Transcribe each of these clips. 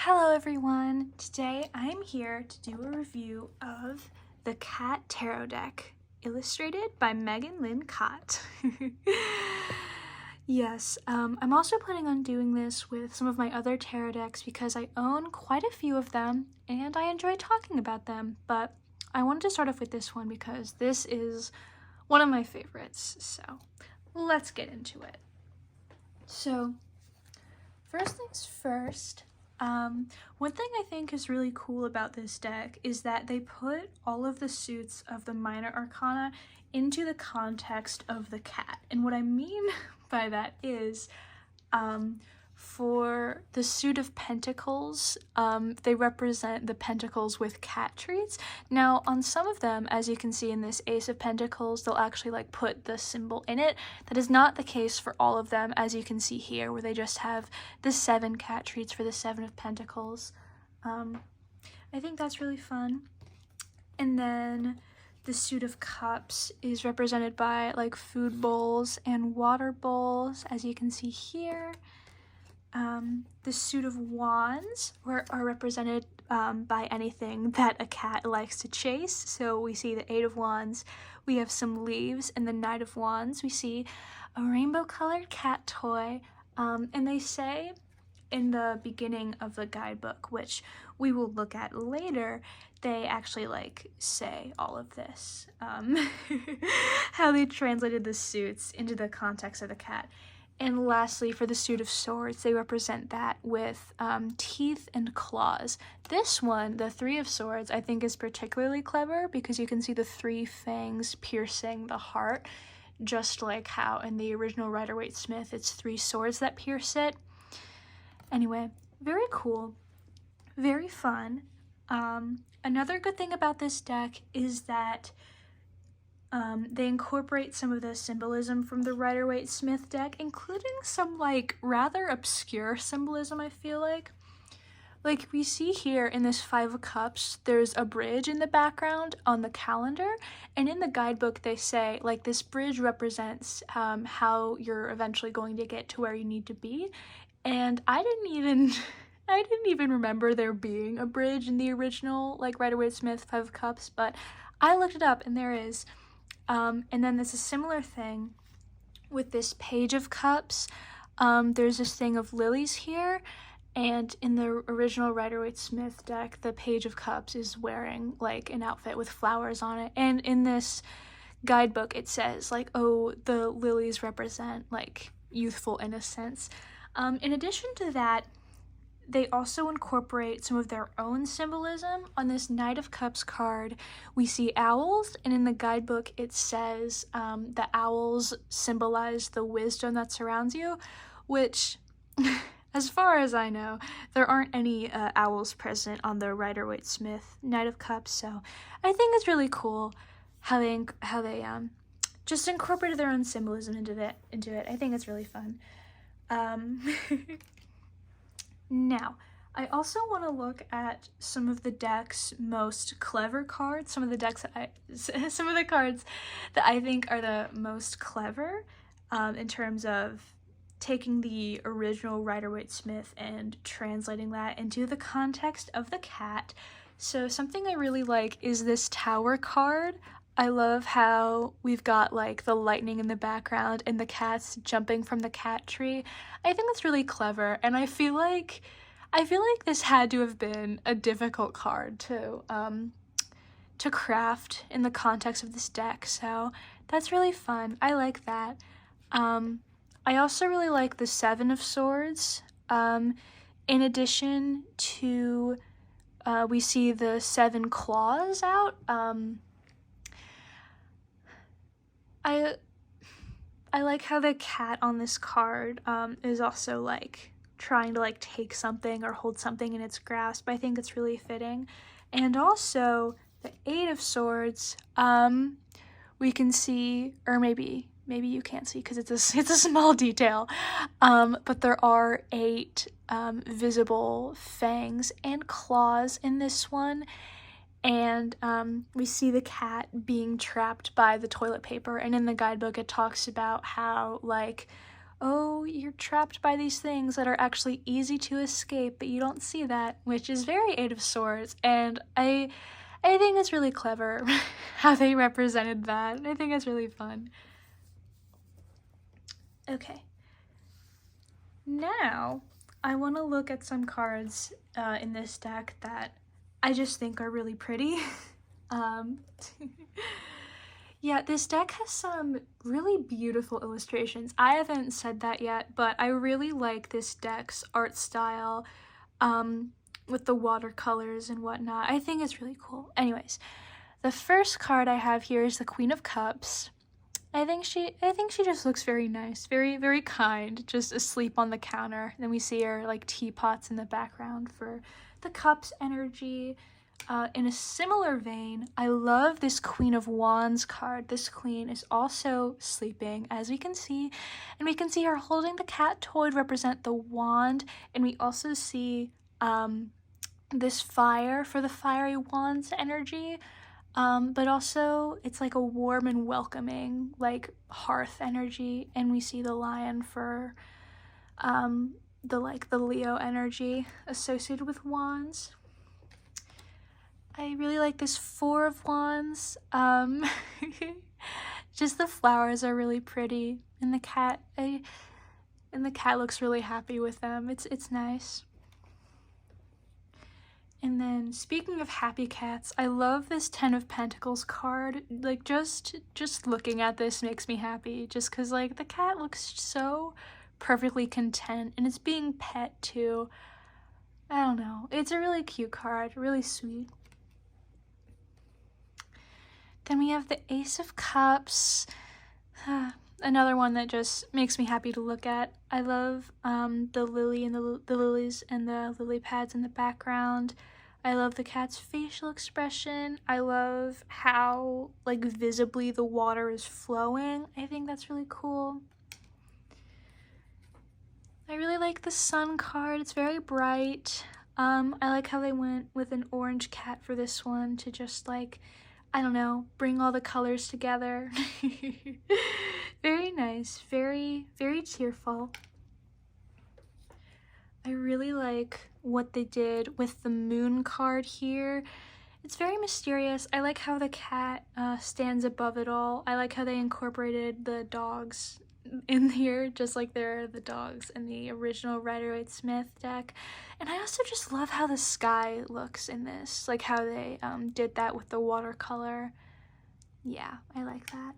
Hello everyone! Today I'm here to do a review of the Cat Tarot deck, illustrated by Lynn Kott. Yes, I'm also planning on doing this with some of my other tarot decks because I own quite a few of them and I enjoy talking about them, but I wanted to start off with this one because this is one of my favorites, so let's get into it. So, first things first, one thing I think is really cool about this deck is that they put all of the suits of the minor arcana into the context of the cat. And what I mean by that is, for the suit of pentacles, they represent the pentacles with cat treats. Now, on some of them, as you can see in this Ace of Pentacles, they'll actually like put the symbol in it. That is not the case for all of them, as you can see here, where they just have the 7 cat treats for the 7 of Pentacles. I think that's really fun. And then the suit of cups is represented by like food bowls and water bowls, as you can see here. The suit of wands are represented by anything that a cat likes to chase. So we see the 8 of wands, we have some leaves, and the Knight of wands, we see a rainbow colored cat toy. And they say in the beginning of the guidebook, which we will look at later, they actually like say all of this, how they translated the suits into the context of the cat. And lastly, for the suit of swords, they represent that with teeth and claws. This one, the 3 of swords, I think is particularly clever because you can see the 3 fangs piercing the heart, just like how in the original Rider-Waite-Smith, it's 3 swords that pierce it. Anyway, very cool, very fun. Another good thing about this deck is that they incorporate some of the symbolism from the Rider-Waite-Smith deck, including some like rather obscure symbolism, I feel like. Like we see here in this 5 of Cups, there's a bridge in the background on the calendar, and in the guidebook they say like this bridge represents how you're eventually going to get to where you need to be. And I didn't even remember there being a bridge in the original like Rider-Waite-Smith 5 of Cups, but I looked it up and there is. And then there's a similar thing with this Page of Cups. There's this thing of lilies here, and in the original Rider-Waite-Smith deck, the Page of Cups is wearing like an outfit with flowers on it. And in this guidebook, it says like, oh, the lilies represent like youthful innocence. In addition to that, they also incorporate some of their own symbolism. On this Knight of Cups card, we see owls, and in the guidebook it says the owls symbolize the wisdom that surrounds you, which, as far as I know, there aren't any owls present on the Rider-Waite-Smith Knight of Cups, so I think it's really cool how they just incorporated their own symbolism into it. I think it's really fun. Now, I also want to look at some of the deck's most clever cards, some of the cards that I think are the most clever in terms of taking the original Rider-Waite-Smith and translating that into the context of the cat. So something I really like is this Tower card. I love how we've got like the lightning in the background and the cats jumping from the cat tree. I think that's really clever, and I feel like this had to have been a difficult card to craft in the context of this deck, so that's really fun. I like that. I also really like the 7 of Swords. In addition to, we see the 7 claws out. I like how the cat on this card is also like trying to like take something or hold something in its grasp. I think it's really fitting. And also the 8 of Swords, we can see, or maybe you can't see because it's a small detail, but there are 8 visible fangs and claws in this one. And we see the cat being trapped by the toilet paper, and in the guidebook it talks about how like oh, you're trapped by these things that are actually easy to escape, but you don't see that, which is very Eight of Swords, and I think it's really clever how they represented that. I think it's really fun. Okay. Now, I want to look at some cards in this deck that I just think are really pretty. Yeah, this deck has some really beautiful illustrations. I haven't said that yet, but I really like this deck's art style with the watercolors and whatnot. I think it's really cool. Anyways, the first card I have here is the Queen of Cups. I think she just looks very nice, very, very kind, just asleep on the counter. Then we see her like teapots in the background for the cups energy. In a similar vein, I love this Queen of Wands card. This queen is also sleeping, as we can see, and we can see her holding the cat toy to represent the wand, and we also see this fire for the fiery wands energy, but also it's like a warm and welcoming, like hearth energy, and we see the lion for the Leo energy associated with wands. I really like this Four of Wands. Just the flowers are really pretty, and the cat looks really happy with them. It's nice. And then speaking of happy cats, I love this Ten of Pentacles card. Like just looking at this makes me happy, just because like the cat looks so perfectly content, and it's being pet too. I don't know. It's a really cute card, really sweet. Then we have the Ace of Cups, another one that just makes me happy to look at. I love the lily and the lilies and the lily pads in the background. I love the cat's facial expression. I love how like visibly the water is flowing. I think that's really cool. I really like the Sun card. It's very bright. I like how they went with an orange cat for this one to just like, I don't know, bring all the colors together. Very nice, very, very cheerful. I really like what they did with the Moon card here. It's very mysterious. I like how the cat stands above it all. I like how they incorporated the dogs in here, just like they're the dogs in the original Rider-Waite-Smith deck. And I also just love how the sky looks in this, like how they did that with the watercolor. Yeah, I like that.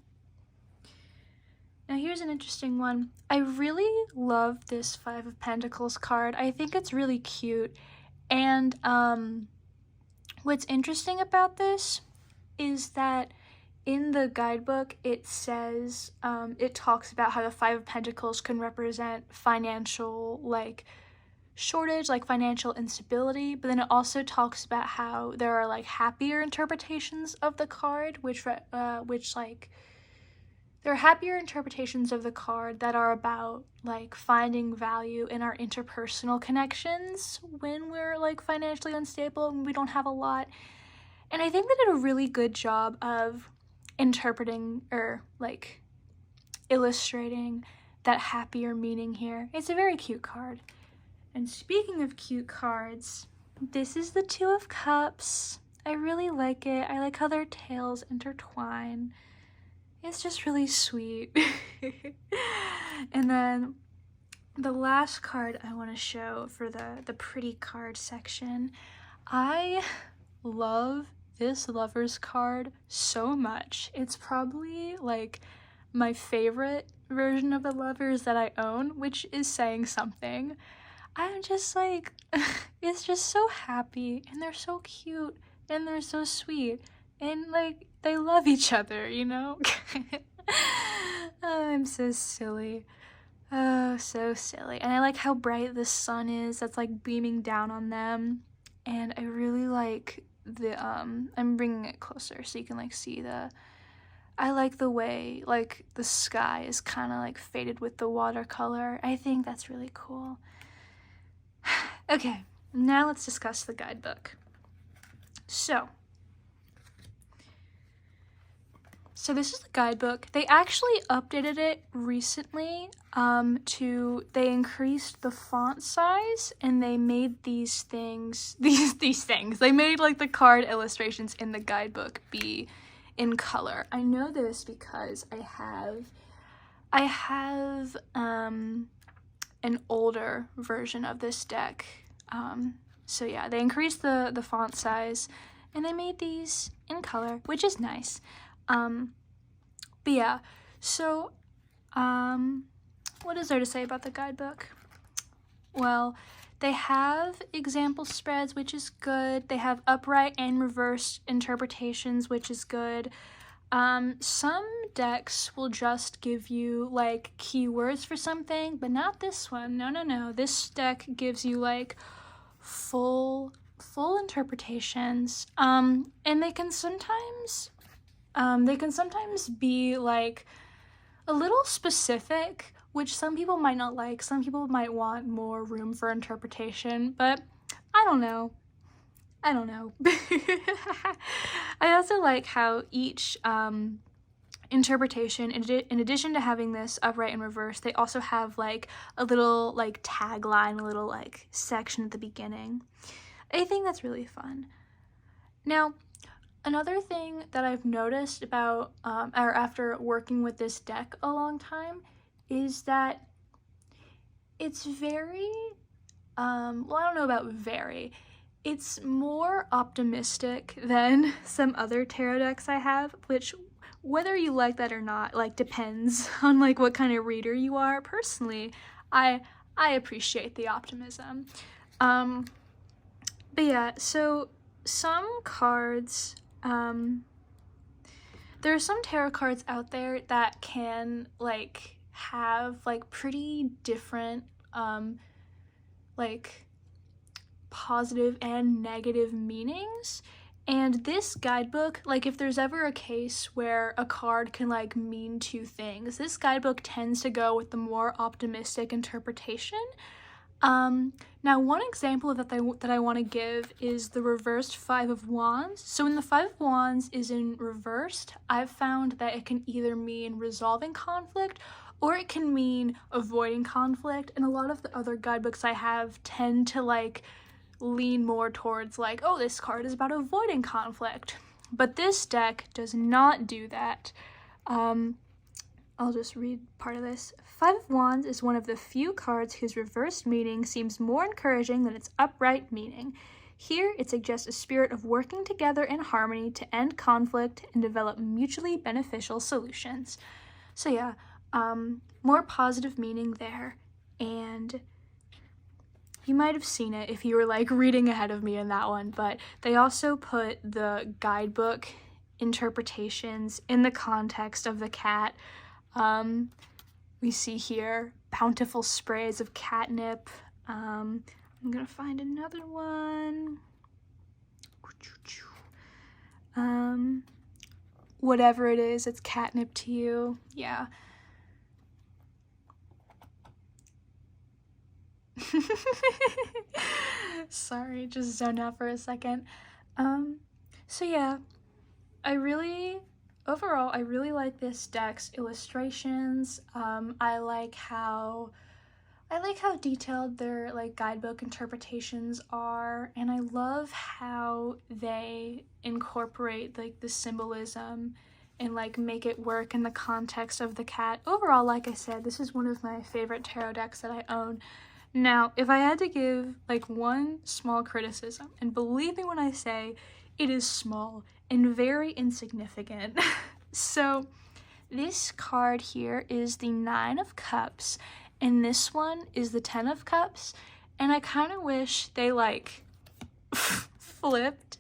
Now here's an interesting one. I really love this Five of Pentacles card. I think it's really cute. And what's interesting about this is that in the guidebook, it says, it talks about how the Five of Pentacles can represent financial, like, shortage, like financial instability, but then it also talks about how there are, like, happier interpretations of the card, which like, there are happier interpretations of the card that are about, like, finding value in our interpersonal connections when we're, like, financially unstable and we don't have a lot. And I think they did a really good job of interpreting or like illustrating that happier meaning here. It's a very cute card. And speaking of cute cards, this is the Two of Cups. I really like it. I like how their tails intertwine. It's just really sweet. And then the last card I want to show for the pretty card section, I love this Lovers card so much. It's probably like my favorite version of the Lovers that I own, which is saying something. I'm just like, it's just so happy, and they're so cute, and they're so sweet, and like they love each other, you know? Oh, I'm so silly. Oh, so silly. And I like how bright the sun is that's like beaming down on them. And I really like the I'm bringing it closer so you can like see I like the way like the sky is kind of like faded with the watercolor. I think that's really cool. Okay, now let's discuss the guidebook. So So this is the guidebook. They actually updated it recently they increased the font size, and they made these things, they made like the card illustrations in the guidebook be in color. I know this because I have an older version of this deck. So yeah, they increased the font size, and they made these in color, which is nice. But yeah, so, what is there to say about the guidebook? Well, they have example spreads, which is good. They have upright and reversed interpretations, which is good. Some decks will just give you, like, keywords for something, but not this one. No. This deck gives you, like, full interpretations. And they can sometimes be like a little specific, which some people might not like. Some people might want more room for interpretation, but I don't know. I also like how each interpretation, in addition to having this upright and reverse, they also have like a little like tagline, a little like section at the beginning. I think that's really fun. Now, another thing that I've noticed about, or after working with this deck a long time, is that it's very, well, I don't know about very, it's more optimistic than some other tarot decks I have, which, whether you like that or not, like, depends on, like, what kind of reader you are. Personally, I appreciate the optimism. But yeah, so some cards, there are some tarot cards out there that can, like, have, like, pretty different, like, positive and negative meanings. And this guidebook, like, if there's ever a case where a card can, like, mean two things, this guidebook tends to go with the more optimistic interpretation. Now, one example of that I want to give is the reversed Five of Wands. So when the Five of Wands is in reversed, I've found that it can either mean resolving conflict or it can mean avoiding conflict. And a lot of the other guidebooks I have tend to, like, lean more towards, like, oh, this card is about avoiding conflict. But this deck does not do that. I'll just read part of this. Five of Wands is one of the few cards whose reversed meaning seems more encouraging than its upright meaning. Here, it suggests a spirit of working together in harmony to end conflict and develop mutually beneficial solutions. So yeah, more positive meaning there. And you might have seen it if you were, like, reading ahead of me in that one, but they also put the guidebook interpretations in the context of the cat. We see here bountiful sprays of catnip. I'm gonna find another one. Whatever it is, it's catnip to you. Yeah. Sorry, just zoned out for a second. So yeah, overall, I really like this deck's illustrations. I like how detailed their, like, guidebook interpretations are, and I love how they incorporate, like, the symbolism and, like, make it work in the context of the cat. Overall, like I said, this is one of my favorite tarot decks that I own. Now, if I had to give, like, one small criticism, and believe me when I say it is small and very insignificant. So this card here is the Nine of Cups, and this one is the Ten of Cups, and I kind of wish they, like, flipped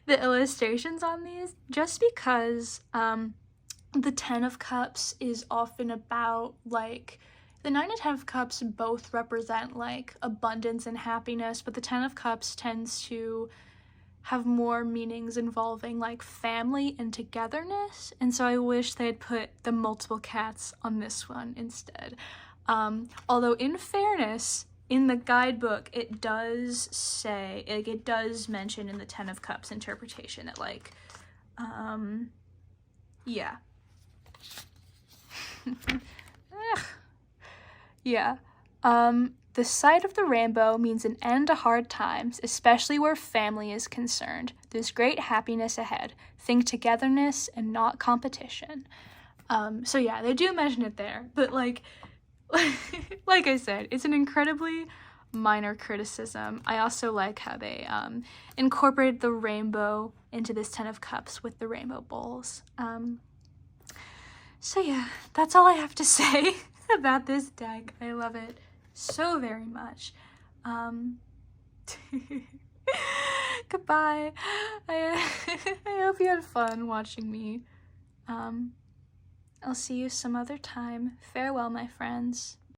the illustrations on these, just because the Ten of Cups is often about, like, the Nine and Ten of Cups both represent, like, abundance and happiness, but the Ten of Cups tends to have more meanings involving, like, family and togetherness, and so I wish they'd put the multiple cats on this one instead. Although, in fairness, in the guidebook, it does say, like, it does mention in the Ten of Cups interpretation that, like, yeah, Yeah. The sight of the rainbow means an end to hard times, especially where family is concerned. There's great happiness ahead. Think togetherness and not competition. So yeah, they do mention it there, but like I said, it's an incredibly minor criticism. I also like how they incorporated the rainbow into this 10 of Cups with the rainbow bowls. So yeah, that's all I have to say about this deck. I love it so very much. Goodbye. I hope you had fun watching me. I'll see you some other time. Farewell, my friends.